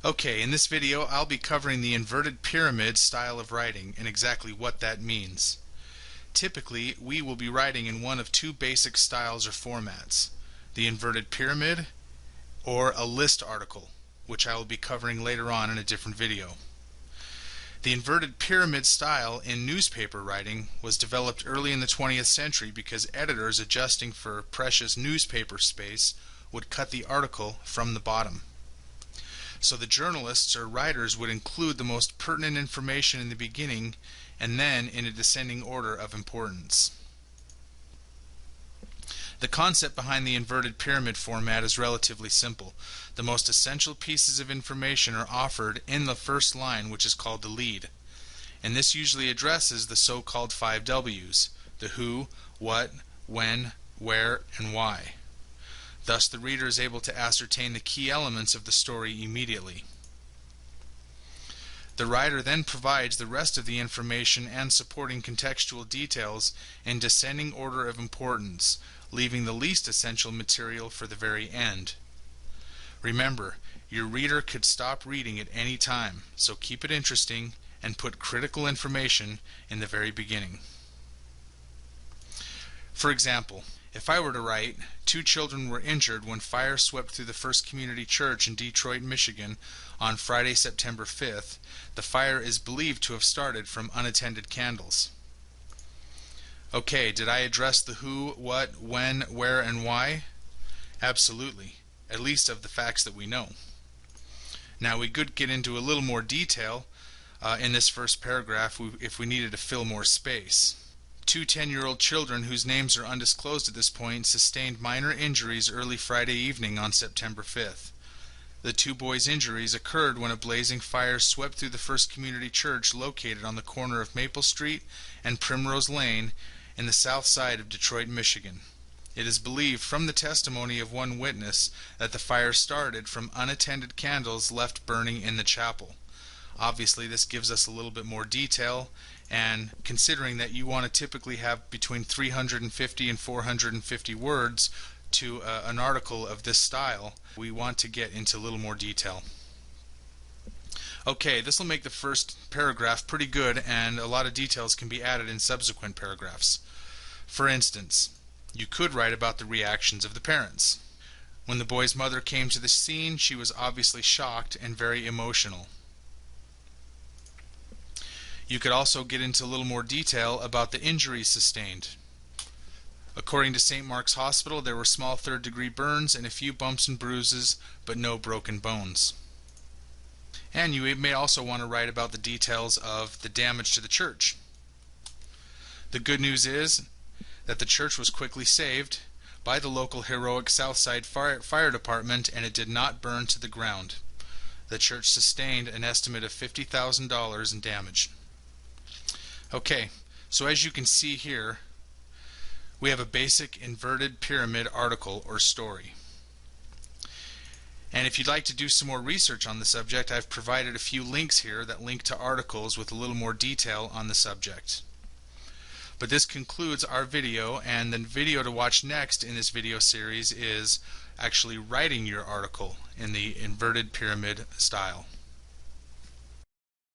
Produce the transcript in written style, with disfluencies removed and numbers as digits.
Okay, in this video I'll be covering the inverted pyramid style of writing and exactly what that means. Typically, we will be writing in one of two basic styles or formats: the inverted pyramid or a list article, which I will be covering later on in a different video. The inverted pyramid style in newspaper writing was developed early in the 20th century because editors adjusting for precious newspaper space would cut the article from the bottom. So the journalists or writers would include the most pertinent information in the beginning and then in a descending order of importance. The concept behind the inverted pyramid format is relatively simple. The most essential pieces of information are offered in the first line, which is called the lead. And this usually addresses the so-called 5 W's: the who, what, when, where, and why. Thus, the reader is able to ascertain the key elements of the story immediately. The writer then provides the rest of the information and supporting contextual details in descending order of importance, leaving the least essential material for the very end. Remember, your reader could stop reading at any time, so keep it interesting and put critical information in the very beginning. For example, if I were to write, 2 children were injured when fire swept through the First Community Church in Detroit, Michigan on Friday, September 5th, the fire is believed to have started from unattended candles. Okay, did I address the who, what, when, where, and why? Absolutely, at least of the facts that we know. Now, we could get into a little more detail in this first paragraph if we needed to fill more space. 2 10-year-old children whose names are undisclosed at this point sustained minor injuries early Friday evening on September 5th. The 2 boys' injuries occurred when a blazing fire swept through the First Community Church located on the corner of Maple Street and Primrose Lane in the south side of Detroit, Michigan. It is believed from the testimony of one witness that the fire started from unattended candles left burning in the chapel. Obviously, this gives us a little bit more detail, and considering that you want to typically have between 350 and 450 words to an article of this style, we want to get into a little more detail. Okay, this will make the first paragraph pretty good, and a lot of details can be added in subsequent paragraphs. For instance, you could write about the reactions of the parents. When the boy's mother came to the scene, she was obviously shocked and very emotional. You could also get into a little more detail about the injuries sustained. According to St. Mark's Hospital, there were small third-degree burns and a few bumps and bruises, but no broken bones. And you may also want to write about the details of the damage to the church. The good news is that the church was quickly saved by the local heroic Southside Fire Department, and it did not burn to the ground. The church sustained an estimate of $50,000 in damage. Okay, so as you can see here, we have a basic inverted pyramid article or story. And if you'd like to do some more research on the subject, I've provided a few links here that link to articles with a little more detail on the subject. But this concludes our video, and the video to watch next in this video series is actually writing your article in the inverted pyramid style.